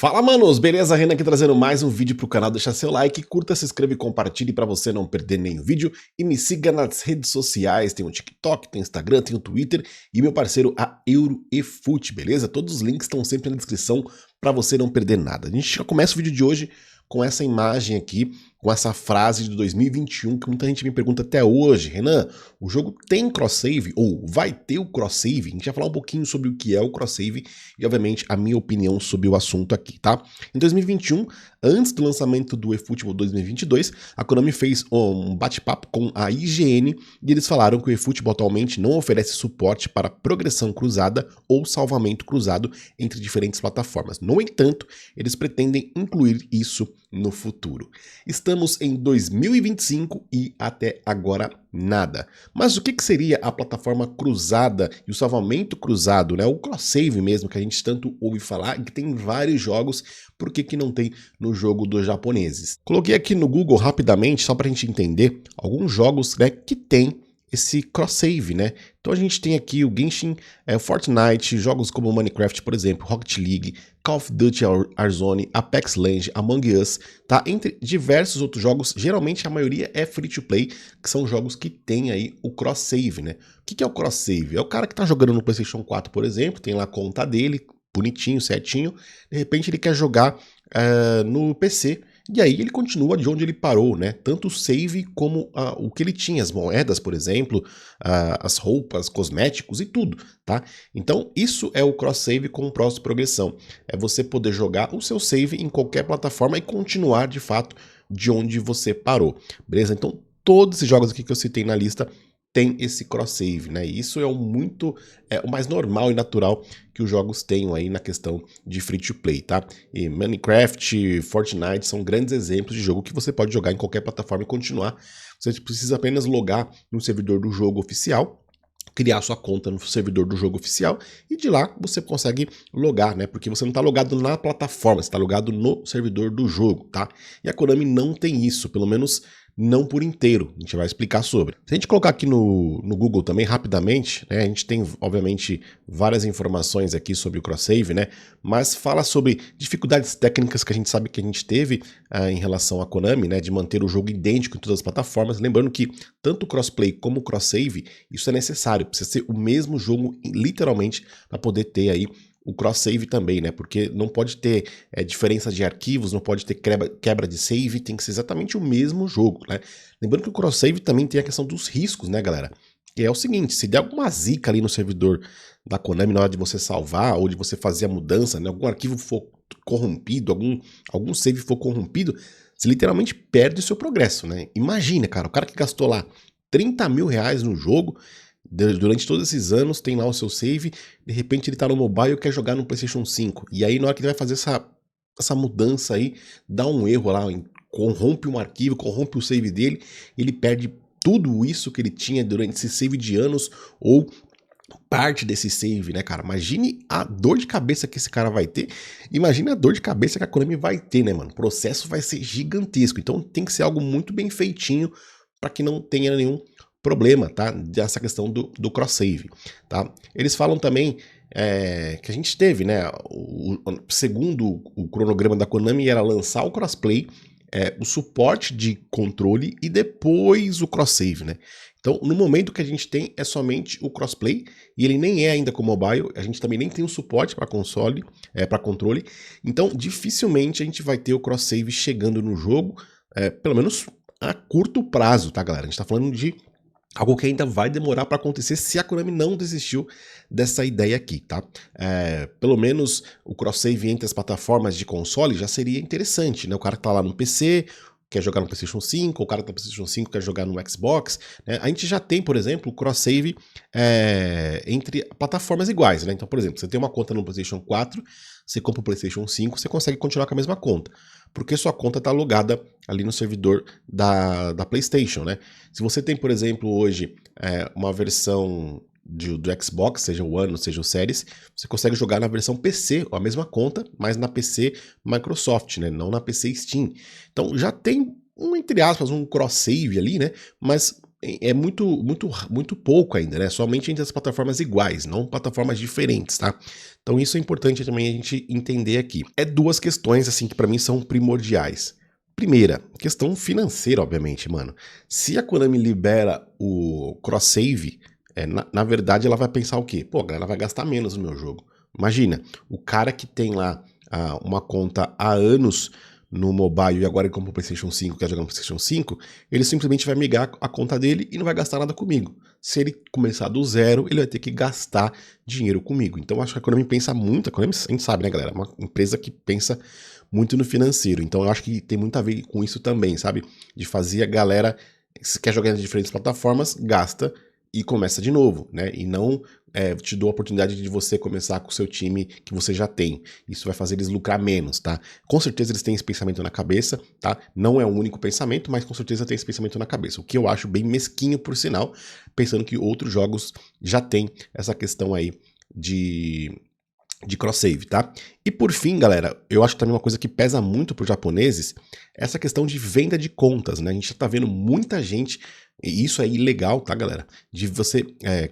Fala, manos! Beleza? Renan aqui trazendo mais um vídeo pro canal. Deixa seu like, curta, se inscreva e compartilhe para você não perder nenhum vídeo. E me siga nas redes sociais, tem o TikTok, tem o Instagram, tem o Twitter e meu parceiro a EuroEFoot, beleza? Todos os links estão sempre na descrição para você não perder nada. A gente já começa o vídeo de hoje com essa imagem aqui, com essa frase de 2021 que muita gente me pergunta até hoje. Renan, o jogo tem cross-save ou vai ter o cross-save? A gente vai falar um pouquinho sobre o que é o cross-save e, obviamente, a minha opinião sobre o assunto aqui, tá? Em 2021, antes do lançamento do eFootball 2022, a Konami fez um bate-papo com a IGN e eles falaram que o eFootball atualmente não oferece suporte para progressão cruzada ou salvamento cruzado entre diferentes plataformas. No entanto, eles pretendem incluir isso no futuro. Estamos em 2025 e até agora nada. Mas o que seria a plataforma cruzada e o salvamento cruzado, né? O cross-save mesmo, que a gente tanto ouve falar e que tem vários jogos, por que não tem no jogo dos japoneses? Coloquei aqui no Google rapidamente, só para a gente entender, alguns jogos, né, que tem esse cross-save, né? Então a gente tem aqui o Genshin, Fortnite, jogos como Minecraft, por exemplo, Rocket League, Call of Duty Warzone, Apex Legends, Among Us, tá? Entre diversos outros jogos, geralmente a maioria é free-to-play, que são jogos que tem aí o cross-save, né? O que é o cross-save? É o cara que tá jogando no PlayStation 4, por exemplo, tem lá a conta dele, bonitinho, certinho, de repente ele quer jogar no PC, e aí ele continua de onde ele parou, né? Tanto o save como o que ele tinha, as moedas, por exemplo, as roupas, cosméticos e tudo, tá? Então isso é o cross-save com progressão. É você poder jogar o seu save em qualquer plataforma e continuar de fato de onde você parou, beleza? Então todos esses jogos aqui que eu citei na lista tem esse cross-save, né? E isso é o mais normal e natural que os jogos tenham aí na questão de free-to-play, tá? E Minecraft, Fortnite são grandes exemplos de jogo que você pode jogar em qualquer plataforma e continuar. Você precisa apenas logar no servidor do jogo oficial, criar sua conta no servidor do jogo oficial e de lá você consegue logar, né? Porque você não está logado na plataforma, você está logado no servidor do jogo, tá? E a Konami não tem isso, pelo menos não por inteiro, a gente vai explicar sobre. Se a gente colocar aqui no Google também rapidamente, né, a gente tem obviamente várias informações aqui sobre o cross-save, né, mas fala sobre dificuldades técnicas que a gente sabe que a gente teve em relação à Konami, né, de manter o jogo idêntico em todas as plataformas, lembrando que tanto o crossplay como o cross-save, isso é necessário, precisa ser o mesmo jogo literalmente para poder ter aí o cross-save também, né? Porque não pode ter diferença de arquivos, não pode ter quebra de save, tem que ser exatamente o mesmo jogo, né? Lembrando que o cross-save também tem a questão dos riscos, né, galera? Que é o seguinte, se der alguma zica ali no servidor da Konami na hora de você salvar ou de você fazer a mudança, né? Algum arquivo for corrompido, algum save for corrompido, você literalmente perde o seu progresso, né? Imagina, cara, o cara que gastou lá 30 mil reais no jogo, durante todos esses anos tem lá o seu save, de repente ele tá no mobile e quer jogar no PlayStation 5. E aí na hora que ele vai fazer essa mudança aí, dá um erro lá, corrompe um arquivo, corrompe o save dele, ele perde tudo isso que ele tinha durante esse save de anos ou parte desse save, né, cara? Imagine a dor de cabeça que esse cara vai ter, imagine a dor de cabeça que a Konami vai ter, né, mano? O processo vai ser gigantesco, então tem que ser algo muito bem feitinho para que não tenha nenhum problema, tá? Dessa questão do cross-save, tá? Eles falam também que a gente teve, né? Segundo o cronograma da Konami, era lançar o crossplay, o suporte de controle e depois o cross-save, né? Então, no momento que a gente tem é somente o crossplay e ele nem é ainda com mobile, a gente também nem tem o suporte para console, para controle. Então, dificilmente a gente vai ter o cross-save chegando no jogo, pelo menos a curto prazo, tá, galera? A gente tá falando de algo que ainda vai demorar para acontecer se a Konami não desistiu dessa ideia aqui, tá? Pelo menos o cross-save entre as plataformas de console já seria interessante, né? O cara que tá lá no PC, quer jogar no PlayStation 5, o cara que tá no PlayStation 5 quer jogar no Xbox, né? A gente já tem, por exemplo, o cross-save entre plataformas iguais, né? Então, por exemplo, você tem uma conta no PlayStation 4, você compra o PlayStation 5, você consegue continuar com a mesma conta, porque sua conta está logada ali no servidor da PlayStation, né? Se você tem, por exemplo, hoje uma versão do Xbox, seja o One, seja o Series, você consegue jogar na versão PC, a mesma conta, mas na PC Microsoft, né? Não na PC Steam. Então já tem entre aspas, um cross-save ali, né? Mas é muito pouco ainda, né? Somente entre as plataformas iguais, não plataformas diferentes, tá? Então isso é importante também a gente entender aqui. É duas questões, assim, que pra mim são primordiais. Primeira, questão financeira, obviamente, mano. Se a Konami libera o cross-save, na verdade ela vai pensar o quê? Pô, a galera vai gastar menos no meu jogo. Imagina, o cara que tem lá uma conta há anos no mobile e agora ele compra o PlayStation 5, quer jogar no PlayStation 5, ele simplesmente vai migrar a conta dele e não vai gastar nada comigo. Se ele começar do zero, ele vai ter que gastar dinheiro comigo. Então acho que a Konami pensa muito, a Konami, a gente sabe, né, galera? É uma empresa que pensa muito no financeiro. Então eu acho que tem muito a ver com isso também, sabe? De fazer a galera, se quer jogar em diferentes plataformas, gasta e começa de novo, né? E não te dou a oportunidade de você começar com o seu time que você já tem. Isso vai fazer eles lucrar menos, tá? Com certeza eles têm esse pensamento na cabeça, tá? Não é o único pensamento, mas com certeza tem esse pensamento na cabeça. O que eu acho bem mesquinho, por sinal, pensando que outros jogos já têm essa questão aí de cross-save, tá? E por fim, galera, eu acho que também uma coisa que pesa muito para os japoneses é essa questão de venda de contas, né? A gente já tá vendo muita gente, e isso é ilegal, tá, galera? De você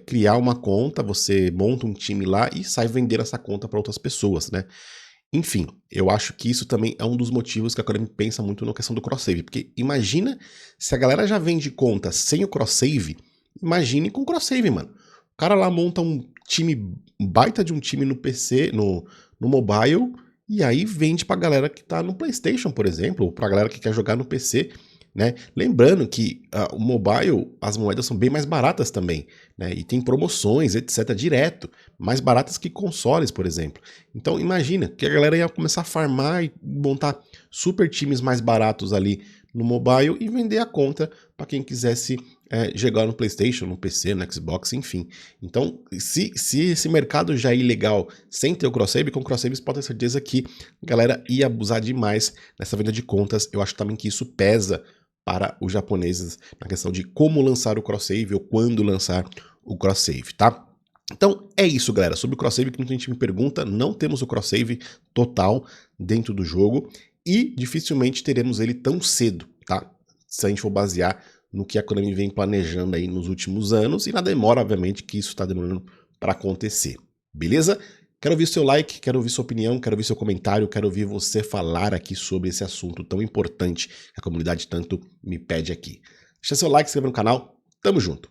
criar uma conta, você monta um time lá e sai vender essa conta para outras pessoas, né? Enfim, eu acho que isso também é um dos motivos que a Konami pensa muito na questão do cross-save, porque imagina se a galera já vende conta sem o cross-save, imagine com cross-save, mano. O cara lá monta um time, baita de um time no PC, no mobile, e aí vende pra galera que tá no PlayStation, por exemplo, ou pra galera que quer jogar no PC, né? Lembrando que o mobile, as moedas são bem mais baratas também, né? E tem promoções, etc, direto, mais baratas que consoles, por exemplo. Então imagina que a galera ia começar a farmar e montar super times mais baratos ali no mobile e vender a conta para quem quisesse jogar no PlayStation, no PC, no Xbox, enfim. Então, se esse mercado já é ilegal sem ter o cross-save, com o cross-save você pode ter certeza que a galera ia abusar demais nessa venda de contas. Eu acho também que isso pesa para os japoneses na questão de como lançar o cross-save ou quando lançar o cross-save, tá? Então é isso, galera. Sobre o cross-save que muita gente me pergunta, não temos o cross-save total dentro do jogo e dificilmente teremos ele tão cedo, tá? Se a gente for basear no que a Konami vem planejando aí nos últimos anos e na demora, obviamente, que isso está demorando para acontecer. Beleza? Quero ouvir seu like, quero ouvir sua opinião, quero ouvir seu comentário, quero ouvir você falar aqui sobre esse assunto tão importante que a comunidade tanto me pede aqui. Deixa seu like, se inscreva no canal, tamo junto!